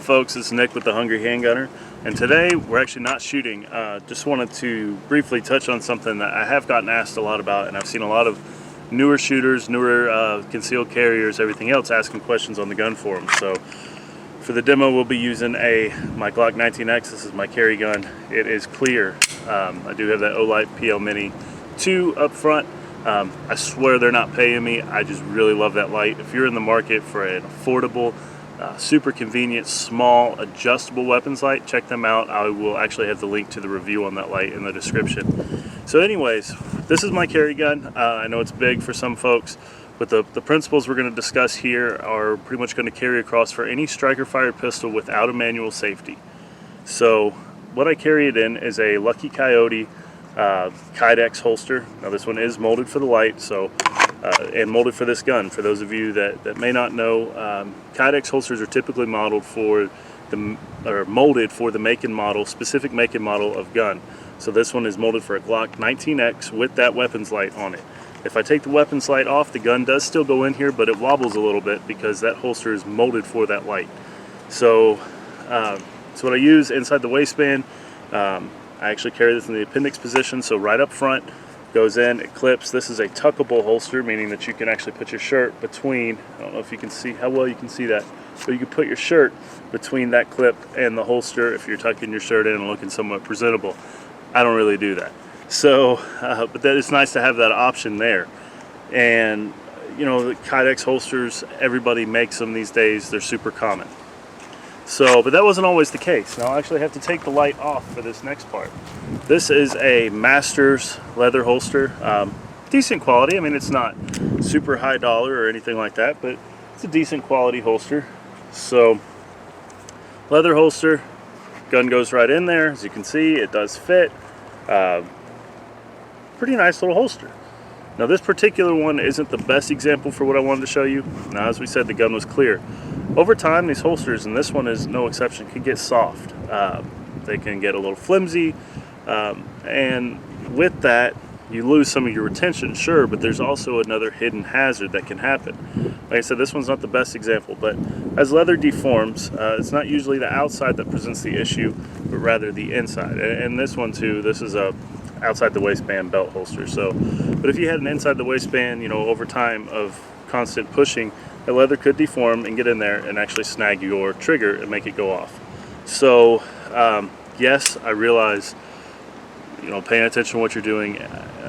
folks? It's Nick with the Hungry Handgunner, and today we're actually not shooting. Just wanted to briefly touch on something that I have gotten asked a lot about, and I've seen a lot of newer shooters, newer concealed carriers, everything else asking questions on the gun forum. So for the demo we'll be using my Glock 19X. This is my carry gun. It is clear. I do have that Olight PL Mini 2 up front. I swear they're not paying me. I just really love that light. If you're in the market for an affordable, super convenient, small, adjustable weapons light, check them out. I will actually have the link to the review on that light in the description. So anyways, this is my carry gun. I know it's big for some folks, but the principles we're going to discuss here are pretty much going to carry across for any striker fired pistol without a manual safety. So what I carry it in is a Lucky Coyote Kydex holster. Now this one is molded for the light, so and molded for this gun. For those of you that may not know, Kydex holsters are typically molded for the make and model, specific make and model of gun. So this one is molded for a Glock 19X with that weapons light on it. If I take the weapons light off, the gun does still go in here, but it wobbles a little bit because that holster is molded for that light. So that's what I use inside the waistband. I actually carry this in the appendix position, so right up front, goes in, it clips. This is a tuckable holster, meaning that you can actually put your shirt between, I don't know if you can see how well you can see that, but you can put your shirt between that clip and the holster if you're tucking your shirt in and looking somewhat presentable. I don't really do that. So, but that is nice to have that option there. And, you know, the Kydex holsters, everybody makes them these days. They're super common. So, but that wasn't always the case. Now I actually have to take the light off for this next part. This is a Masters leather holster. Decent quality. I mean, it's not super high dollar or anything like that, but it's a decent quality holster. So, leather holster, gun goes right in there. As you can see, it does fit. Pretty nice little holster. Now this particular one isn't the best example for what I wanted to show you. Now as we said, the gun was clear. Over time, these holsters, and this one is no exception, can get soft. They can get a little flimsy, and with that, you lose some of your retention, sure, but there's also another hidden hazard that can happen. Like I said, this one's not the best example, but as leather deforms, it's not usually the outside that presents the issue, but rather the inside. And this one too, this is a outside the waistband belt holster. So, but if you had an inside the waistband, you know, over time of constant pushing, the leather could deform and get in there and actually snag your trigger and make it go off. So, yes, I realize, you know, paying attention to what you're doing,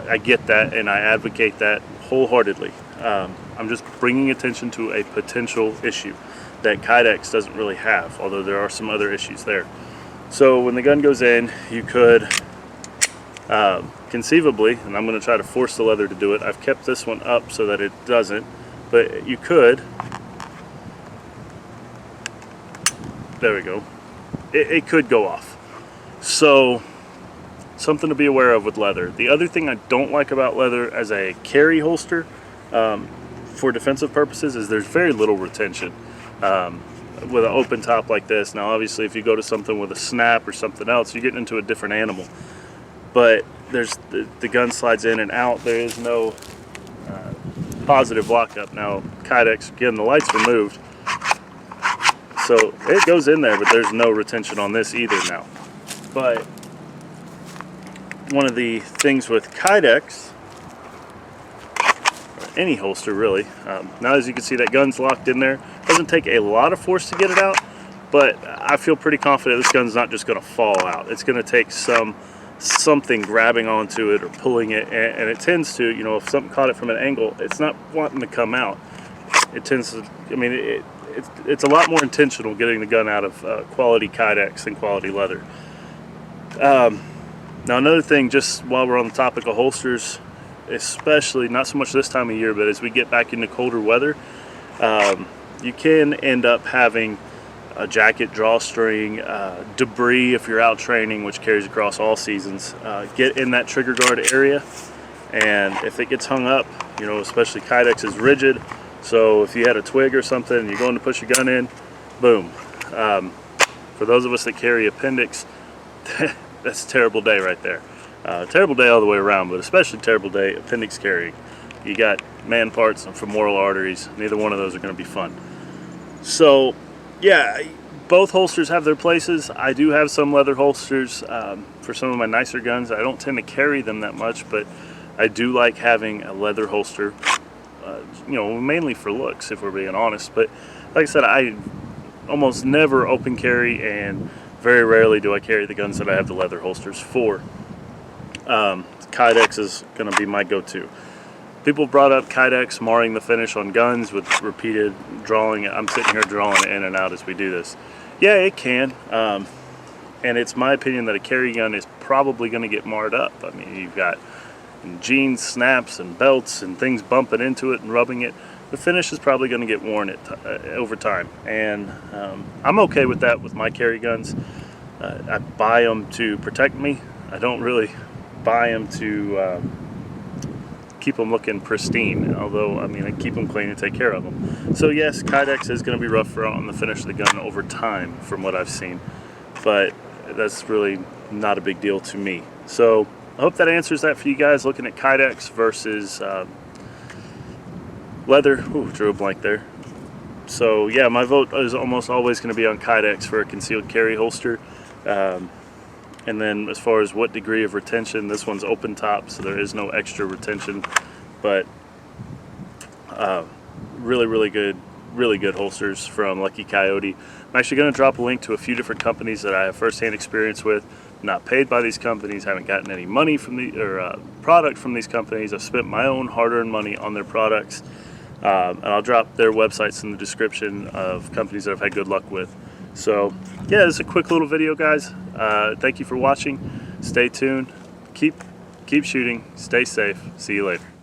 I get that and I advocate that wholeheartedly. I'm just bringing attention to a potential issue that Kydex doesn't really have, although there are some other issues there. So when the gun goes in, you could conceivably, and I'm going to try to force the leather to do it. I've kept this one up so that it doesn't, but you could, there we go, it could go off. So something to be aware of with leather. The other thing I don't like about leather as a carry holster for defensive purposes is there's very little retention with an open top like this. Now obviously if you go to something with a snap or something else, you're getting into a different animal. But there's the gun slides in and out. There is no positive lockup. Now Kydex, again, the light's removed, so it goes in there, but there's no retention on this either now. But one of the things with Kydex, or any holster really, now as you can see that gun's locked in there. It doesn't take a lot of force to get it out, but I feel pretty confident this gun's not just going to fall out. It's going to take something grabbing onto it or pulling it, and it tends to, you know, if something caught it from an angle, it's not wanting to come out. It tends to, I mean, it's a lot more intentional getting the gun out of quality Kydex and quality leather. Now another thing, just while we're on the topic of holsters, especially not so much this time of year, but as we get back into colder weather, you can end up having a jacket drawstring, debris if you're out training, which carries across all seasons, get in that trigger guard area, and if it gets hung up, you know, especially Kydex is rigid, so if you had a twig or something and you're going to push your gun in, boom. For those of us that carry appendix, that's a terrible day right there. Terrible day all the way around, but especially terrible day appendix carrying. You got man parts and femoral arteries. Neither one of those are going to be fun. So Yeah, both holsters have their places. I do have some leather holsters for some of my nicer guns. I don't tend to carry them that much, but I do like having a leather holster, you know, mainly for looks, if we're being honest. But like I said, I almost never open carry, and very rarely do I carry the guns that I have the leather holsters for. Kydex is going to be my go-to. People brought up Kydex marring the finish on guns with repeated drawing. I'm sitting here drawing it in and out as we do this. Yeah, it can. And it's my opinion that a carry gun is probably going to get marred up. I mean, you've got jeans, snaps, and belts, and things bumping into it and rubbing it. The finish is probably going to get worn over time. And I'm okay with that with my carry guns. I buy them to protect me. I don't really buy them to keep them looking pristine, although I mean I keep them clean and take care of them. So yes, Kydex is going to be rough on the finish of the gun over time from what I've seen, but that's really not a big deal to me. So I hope that answers that for you guys looking at Kydex versus leather. Ooh, drew a blank there. So yeah, my vote is almost always going to be on Kydex for a concealed carry holster. And then as far as what degree of retention, this one's open top, so there is no extra retention, but really good holsters from Lucky Coyote. I'm actually going to drop a link to a few different companies that I have firsthand experience with. I'm not paid by these companies, haven't gotten any money from product from these companies. I've spent my own hard-earned money on their products, and I'll drop their websites in the description of companies that I've had good luck with. So yeah, this is a quick little video, guys. Thank you for watching. Stay tuned. Keep shooting. Stay safe. See you later.